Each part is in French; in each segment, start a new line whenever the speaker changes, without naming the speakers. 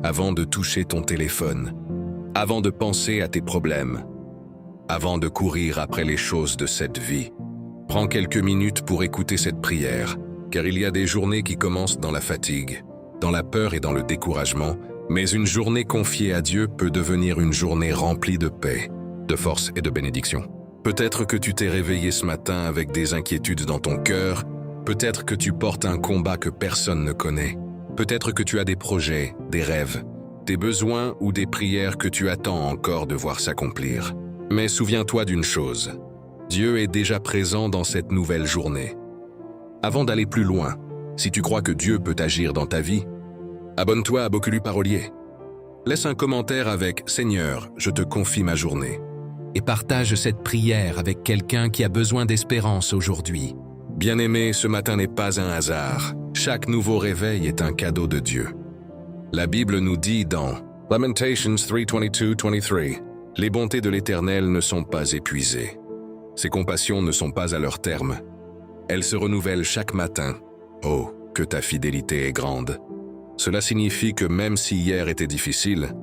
avant de toucher ton téléphone, avant de penser à tes problèmes, avant de courir après les choses de cette vie. Prends quelques minutes pour écouter cette prière, car il y a des journées qui commencent dans la fatigue, dans la peur et dans le découragement, mais une journée confiée à Dieu peut devenir une journée remplie de paix, de force et de bénédiction. Peut-être que tu t'es réveillé ce matin avec des inquiétudes dans ton cœur, peut-être que tu portes un combat que personne ne connaît, peut-être que tu as des projets, des rêves, des besoins ou des prières que tu attends encore de voir s'accomplir. Mais souviens-toi d'une chose, Dieu est déjà présent dans cette nouvelle journée. Avant d'aller plus loin, si tu crois que Dieu peut agir dans ta vie, abonne-toi à Boculu Parolier. Laisse un commentaire avec « Seigneur, je te confie ma journée » et partage cette prière avec quelqu'un qui a besoin d'espérance aujourd'hui. Bien-aimé, ce matin n'est pas un hasard. Chaque nouveau réveil est un cadeau de Dieu. La Bible nous dit dans Lamentations 3:22-23, « Les bontés de l'Éternel ne sont pas épuisées. Ses compassions ne sont pas à leur terme. Elles se renouvellent chaque matin. Oh, que ta fidélité est grande. » Cela signifie que même si hier était difficile,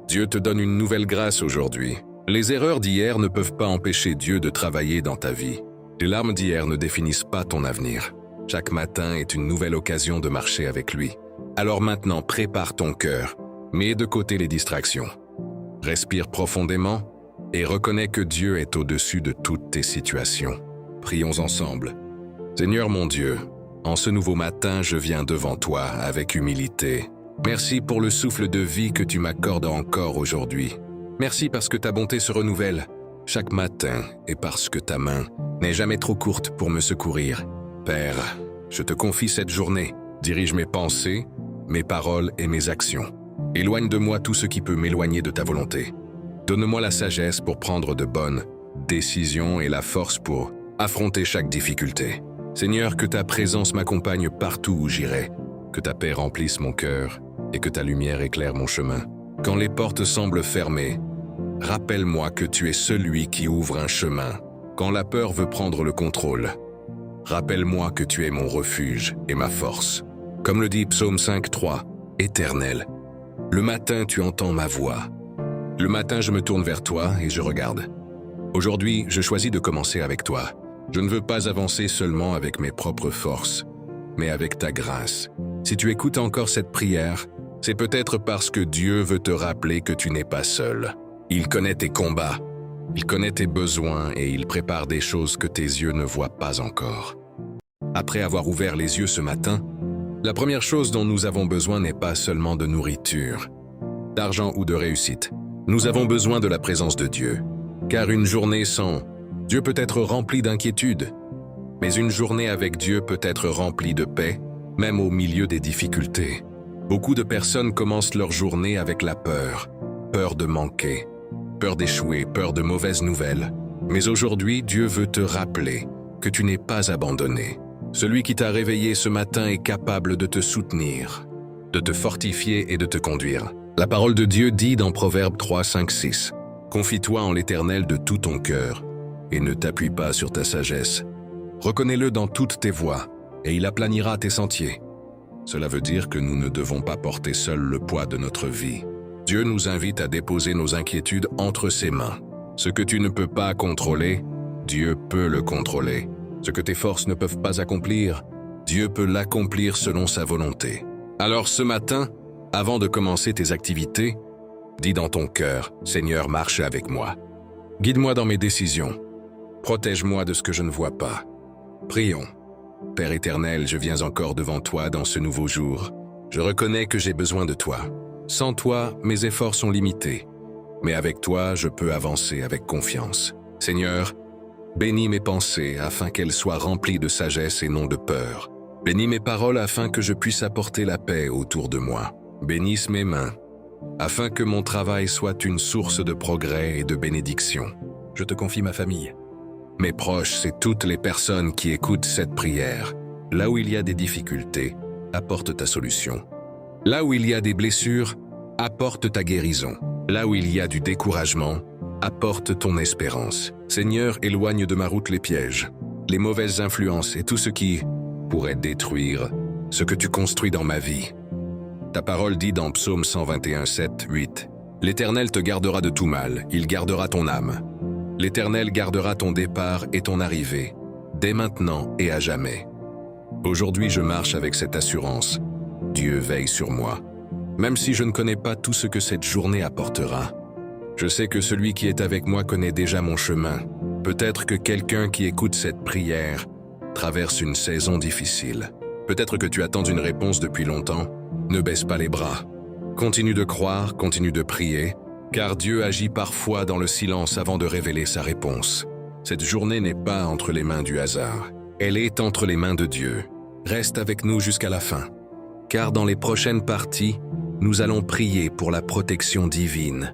Dieu te donne une nouvelle grâce aujourd'hui. Les erreurs d'hier ne peuvent pas empêcher Dieu de travailler dans ta vie. Les larmes d'hier ne définissent pas ton avenir. Chaque matin est une nouvelle occasion de marcher avec lui. Alors maintenant, prépare ton cœur, mets de côté les distractions. Respire profondément et reconnais que Dieu est au-dessus de toutes tes situations. Prions ensemble. Seigneur mon Dieu, en ce nouveau matin, je viens devant toi avec humilité. Merci pour le souffle de vie que tu m'accordes encore aujourd'hui. Merci parce que ta bonté se renouvelle chaque matin et parce que ta main n'est jamais trop courte pour me secourir. Père, je te confie cette journée. Dirige mes pensées, mes paroles et mes actions. Éloigne de moi tout ce qui peut m'éloigner de ta volonté. Donne-moi la sagesse pour prendre de bonnes décisions et la force pour affronter chaque difficulté. Seigneur, que ta présence m'accompagne partout où j'irai, que ta paix remplisse mon cœur et que ta lumière éclaire mon chemin. Quand les portes semblent fermées, rappelle-moi que tu es celui qui ouvre un chemin. Quand la peur veut prendre le contrôle, rappelle-moi que tu es mon refuge et ma force. Comme le dit Psaume 5:3, « Éternel, le matin tu entends ma voix. Le matin je me tourne vers toi et je regarde. Aujourd'hui, je choisis de commencer avec toi. Je ne veux pas avancer seulement avec mes propres forces, mais avec ta grâce. Si tu écoutes encore cette prière, c'est peut-être parce que Dieu veut te rappeler que tu n'es pas seul. Il connaît tes combats, il connaît tes besoins et il prépare des choses que tes yeux ne voient pas encore. Après avoir ouvert les yeux ce matin, la première chose dont nous avons besoin n'est pas seulement de nourriture, d'argent ou de réussite. Nous avons besoin de la présence de Dieu, car une journée sans Dieu peut être remplie d'inquiétude, mais une journée avec Dieu peut être remplie de paix, même au milieu des difficultés. Beaucoup de personnes commencent leur journée avec la peur, peur de manquer, peur d'échouer, peur de mauvaises nouvelles. Mais aujourd'hui, Dieu veut te rappeler que tu n'es pas abandonné. Celui qui t'a réveillé ce matin est capable de te soutenir, de te fortifier et de te conduire. La parole de Dieu dit dans Proverbes 3:5-6, « Confie-toi en l'Éternel de tout ton cœur et ne t'appuie pas sur ta sagesse. Reconnais-le dans toutes tes voies et il aplanira tes sentiers. » Cela veut dire que nous ne devons pas porter seuls le poids de notre vie. Dieu nous invite à déposer nos inquiétudes entre ses mains. Ce que tu ne peux pas contrôler, Dieu peut le contrôler. Ce que tes forces ne peuvent pas accomplir, Dieu peut l'accomplir selon sa volonté. Alors ce matin, avant de commencer tes activités, dis dans ton cœur, « Seigneur, marche avec moi. Guide-moi dans mes décisions. Protège-moi de ce que je ne vois pas. » Prions. Père éternel, je viens encore devant toi dans ce nouveau jour. Je reconnais que j'ai besoin de toi. Sans toi, mes efforts sont limités. Mais avec toi, je peux avancer avec confiance. Seigneur, bénis mes pensées afin qu'elles soient remplies de sagesse et non de peur. Bénis mes paroles afin que je puisse apporter la paix autour de moi. Bénisse mes mains, afin que mon travail soit une source de progrès et de bénédiction. Je te confie ma famille. Mes proches, c'est toutes les personnes qui écoutent cette prière. Là où il y a des difficultés, apporte ta solution. Là où il y a des blessures, apporte ta guérison. Là où il y a du découragement, apporte ton espérance. Seigneur, éloigne de ma route les pièges, les mauvaises influences et tout ce qui pourrait détruire ce que tu construis dans ma vie. Ta parole dit dans Psaume 121, 7, 8. « L'Éternel te gardera de tout mal, il gardera ton âme. L'Éternel gardera ton départ et ton arrivée, dès maintenant et à jamais. » Aujourd'hui, je marche avec cette assurance. Dieu veille sur moi. Même si je ne connais pas tout ce que cette journée apportera, je sais que celui qui est avec moi connaît déjà mon chemin. Peut-être que quelqu'un qui écoute cette prière traverse une saison difficile. Peut-être que tu attends une réponse depuis longtemps. Ne baisse pas les bras. Continue de croire, continue de prier, car Dieu agit parfois dans le silence avant de révéler sa réponse. Cette journée n'est pas entre les mains du hasard. Elle est entre les mains de Dieu. Reste avec nous jusqu'à la fin, car dans les prochaines parties, nous allons prier pour la protection divine,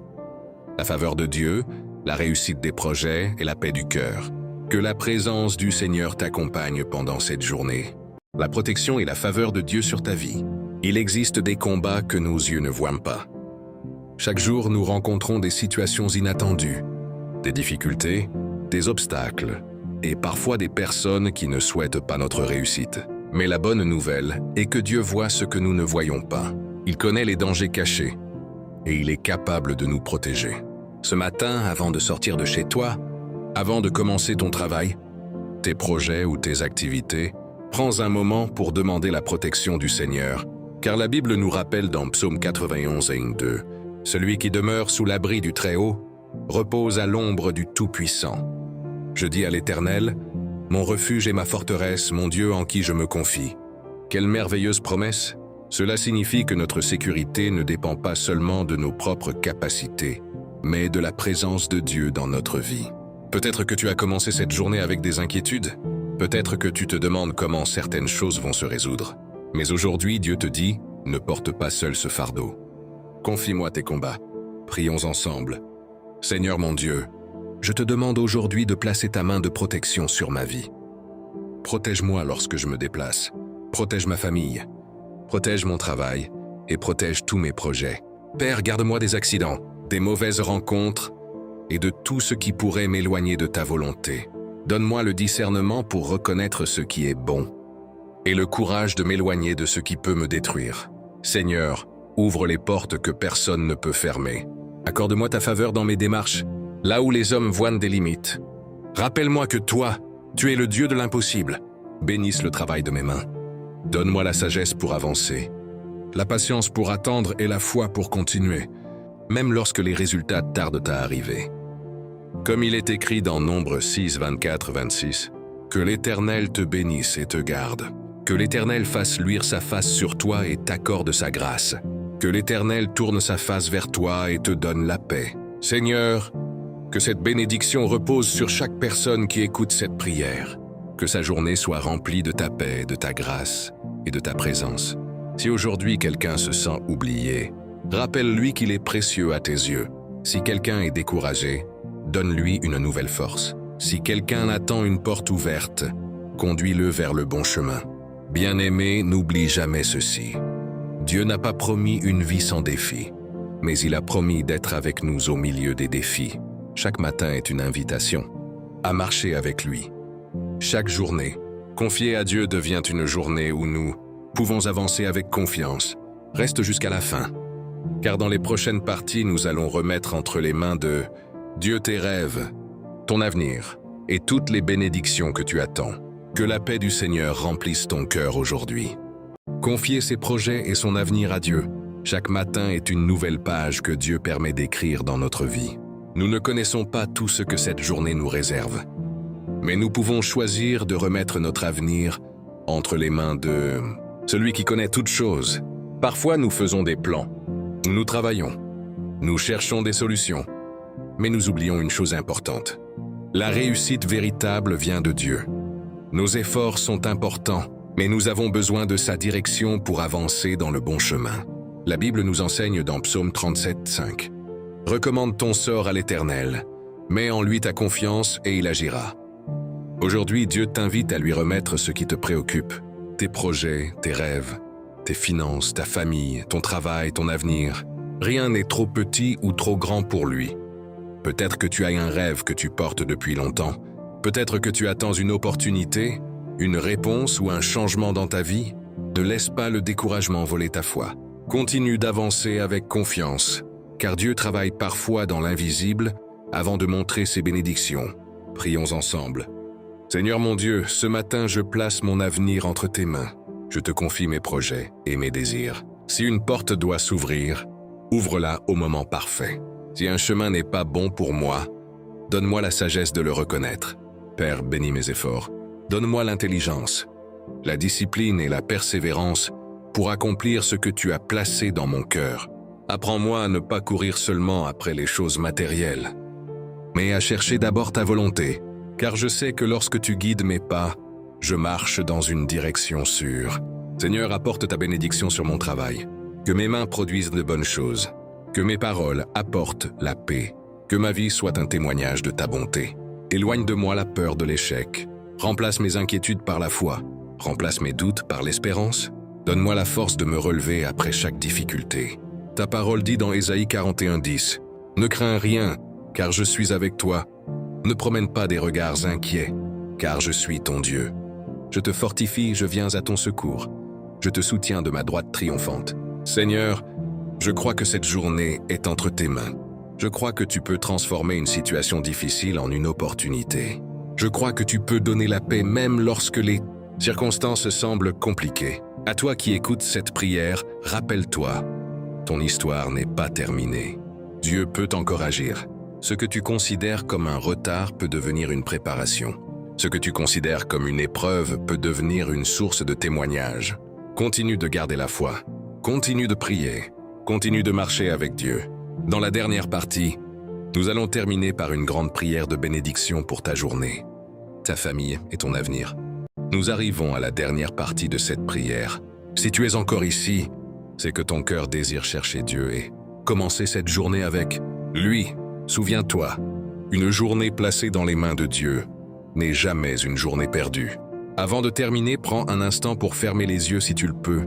la faveur de Dieu, la réussite des projets et la paix du cœur. Que la présence du Seigneur t'accompagne pendant cette journée. La protection et la faveur de Dieu sur ta vie. Il existe des combats que nos yeux ne voient pas. Chaque jour, nous rencontrons des situations inattendues, des difficultés, des obstacles, et parfois des personnes qui ne souhaitent pas notre réussite. Mais la bonne nouvelle est que Dieu voit ce que nous ne voyons pas. Il connaît les dangers cachés, et il est capable de nous protéger. Ce matin, avant de sortir de chez toi, avant de commencer ton travail, tes projets ou tes activités, prends un moment pour demander la protection du Seigneur, car la Bible nous rappelle dans Psaume 91, 2, « Celui qui demeure sous l'abri du Très-Haut repose à l'ombre du Tout-Puissant. Je dis à l'Éternel, mon refuge et ma forteresse, mon Dieu en qui je me confie. » Quelle merveilleuse promesse! Cela signifie que notre sécurité ne dépend pas seulement de nos propres capacités, mais de la présence de Dieu dans notre vie. Peut-être que tu as commencé cette journée avec des inquiétudes. Peut-être que tu te demandes comment certaines choses vont se résoudre. Mais aujourd'hui, Dieu te dit, ne porte pas seul ce fardeau. Confie-moi tes combats. Prions ensemble. Seigneur mon Dieu, je te demande aujourd'hui de placer ta main de protection sur ma vie. Protège-moi lorsque je me déplace. Protège ma famille. Protège mon travail et protège tous mes projets. Père, garde-moi des accidents, des mauvaises rencontres et de tout ce qui pourrait m'éloigner de ta volonté. Donne-moi le discernement pour reconnaître ce qui est bon et le courage de m'éloigner de ce qui peut me détruire. Seigneur, ouvre les portes que personne ne peut fermer. Accorde-moi ta faveur dans mes démarches, là où les hommes voient des limites. Rappelle-moi que toi, tu es le Dieu de l'impossible. Bénisse le travail de mes mains. Donne-moi la sagesse pour avancer, la patience pour attendre et la foi pour continuer, même lorsque les résultats tardent à arriver. Comme il est écrit dans Nombre 6, 24, 26, « Que l'Éternel te bénisse et te garde. Que l'Éternel fasse luire sa face sur toi et t'accorde sa grâce. Que l'Éternel tourne sa face vers toi et te donne la paix. » Seigneur, que cette bénédiction repose sur chaque personne qui écoute cette prière. Que sa journée soit remplie de ta paix, de ta grâce et de ta présence. Si aujourd'hui quelqu'un se sent oublié, rappelle-lui qu'il est précieux à tes yeux. Si quelqu'un est découragé, donne-lui une nouvelle force. Si quelqu'un attend une porte ouverte, conduis-le vers le bon chemin. Bien-aimé, n'oublie jamais ceci. Dieu n'a pas promis une vie sans défis, mais il a promis d'être avec nous au milieu des défis. Chaque matin est une invitation à marcher avec lui. Chaque journée, confiée à Dieu devient une journée où nous pouvons avancer avec confiance. Reste jusqu'à la fin, car dans les prochaines parties, nous allons remettre entre les mains de Dieu tes rêves, ton avenir et toutes les bénédictions que tu attends. Que la paix du Seigneur remplisse ton cœur aujourd'hui. Confier ses projets et son avenir à Dieu. Chaque matin est une nouvelle page que Dieu permet d'écrire dans notre vie. Nous ne connaissons pas tout ce que cette journée nous réserve, mais nous pouvons choisir de remettre notre avenir entre les mains de celui qui connaît toutes choses. Parfois, nous faisons des plans, nous travaillons, nous cherchons des solutions, mais nous oublions une chose importante. La réussite véritable vient de Dieu. Nos efforts sont importants, mais nous avons besoin de sa direction pour avancer dans le bon chemin. La Bible nous enseigne dans Psaume 37, 5. « Recommande ton sort à l'Éternel, mets en lui ta confiance et il agira. » Aujourd'hui, Dieu t'invite à lui remettre ce qui te préoccupe, tes projets, tes rêves, tes finances, ta famille, ton travail, ton avenir. Rien n'est trop petit ou trop grand pour lui. Peut-être que tu as un rêve que tu portes depuis longtemps. Peut-être que tu attends une opportunité, une réponse ou un changement dans ta vie. Ne laisse pas le découragement voler ta foi. Continue d'avancer avec confiance, car Dieu travaille parfois dans l'invisible avant de montrer ses bénédictions. Prions ensemble. Seigneur mon Dieu, ce matin je place mon avenir entre tes mains. Je te confie mes projets et mes désirs. Si une porte doit s'ouvrir, ouvre-la au moment parfait. Si un chemin n'est pas bon pour moi, donne-moi la sagesse de le reconnaître. Père, bénis mes efforts. Donne-moi l'intelligence, la discipline et la persévérance pour accomplir ce que tu as placé dans mon cœur. Apprends-moi à ne pas courir seulement après les choses matérielles, mais à chercher d'abord ta volonté, car je sais que lorsque tu guides mes pas, je marche dans une direction sûre. Seigneur, apporte ta bénédiction sur mon travail, que mes mains produisent de bonnes choses, que mes paroles apportent la paix, que ma vie soit un témoignage de ta bonté. Éloigne de moi la peur de l'échec, remplace mes inquiétudes par la foi, remplace mes doutes par l'espérance, donne-moi la force de me relever après chaque difficulté. Ta parole dit dans Ésaïe 41:10, « Ne crains rien, car je suis avec toi. Ne promène pas des regards inquiets, car je suis ton Dieu. Je te fortifie, je viens à ton secours. Je te soutiens de ma droite triomphante. Seigneur, je crois que cette journée est entre tes mains. Je crois que tu peux transformer une situation difficile en une opportunité. Je crois que tu peux donner la paix même lorsque les circonstances semblent compliquées. À toi qui écoutes cette prière, rappelle-toi, ton histoire n'est pas terminée. Dieu peut encore agir. Ce que tu considères comme un retard peut devenir une préparation. Ce que tu considères comme une épreuve peut devenir une source de témoignage. Continue de garder la foi. Continue de prier. Continue de marcher avec Dieu. Dans la dernière partie, nous allons terminer par une grande prière de bénédiction pour ta journée, ta famille et ton avenir. Nous arrivons à la dernière partie de cette prière. Si tu es encore ici, c'est que ton cœur désire chercher Dieu et commencer cette journée avec lui. Souviens-toi, une journée placée dans les mains de Dieu n'est jamais une journée perdue. Avant de terminer, prends un instant pour fermer les yeux si tu le peux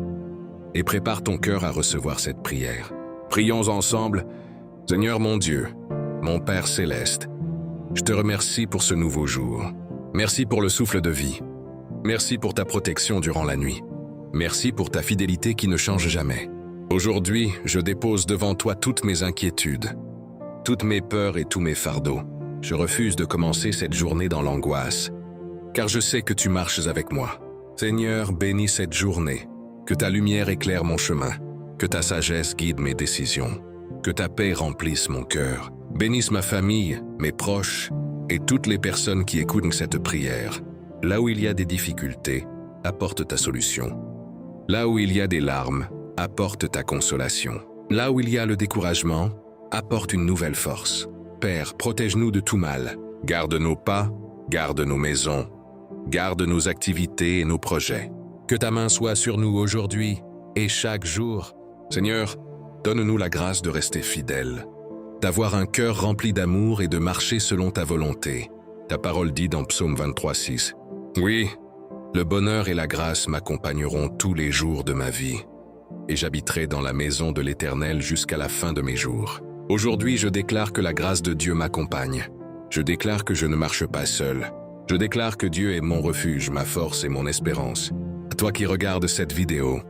et prépare ton cœur à recevoir cette prière. Prions ensemble. Seigneur mon Dieu, mon Père céleste, je te remercie pour ce nouveau jour. Merci pour le souffle de vie. Merci pour ta protection durant la nuit. Merci pour ta fidélité qui ne change jamais. Aujourd'hui, je dépose devant toi toutes mes inquiétudes, toutes mes peurs et tous mes fardeaux. Je refuse de commencer cette journée dans l'angoisse, car je sais que tu marches avec moi. Seigneur, bénis cette journée, que ta lumière éclaire mon chemin, que ta sagesse guide mes décisions, que ta paix remplisse mon cœur. Bénisse ma famille, mes proches et toutes les personnes qui écoutent cette prière. Là où il y a des difficultés, apporte ta solution. Là où il y a des larmes, apporte ta consolation. Là où il y a le découragement, apporte une nouvelle force. Père, protège-nous de tout mal. Garde nos pas, garde nos maisons, garde nos activités et nos projets. Que ta main soit sur nous aujourd'hui et chaque jour. Seigneur, donne-nous la grâce de rester fidèles, d'avoir un cœur rempli d'amour et de marcher selon ta volonté. Ta parole dit dans Psaume 23:6, « Oui, le bonheur et la grâce m'accompagneront tous les jours de ma vie, et j'habiterai dans la maison de l'Éternel jusqu'à la fin de mes jours. » Aujourd'hui, je déclare que la grâce de Dieu m'accompagne. Je déclare que je ne marche pas seul. Je déclare que Dieu est mon refuge, ma force et mon espérance. À toi qui regardes cette vidéo,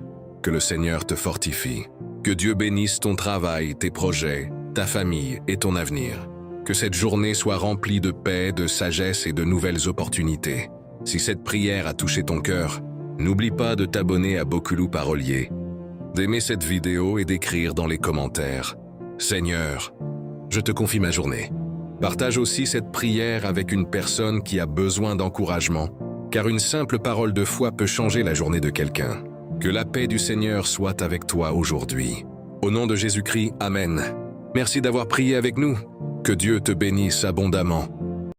que le Seigneur te fortifie. Que Dieu bénisse ton travail, tes projets, ta famille et ton avenir. Que cette journée soit remplie de paix, de sagesse et de nouvelles opportunités. Si cette prière a touché ton cœur, n'oublie pas de t'abonner à Bokulou Parolier, d'aimer cette vidéo et d'écrire dans les commentaires « Seigneur, je te confie ma journée ». Partage aussi cette prière avec une personne qui a besoin d'encouragement, car une simple parole de foi peut changer la journée de quelqu'un. Que la paix du Seigneur soit avec toi aujourd'hui. Au nom de Jésus-Christ, Amen. Merci d'avoir prié avec nous. Que Dieu te bénisse abondamment.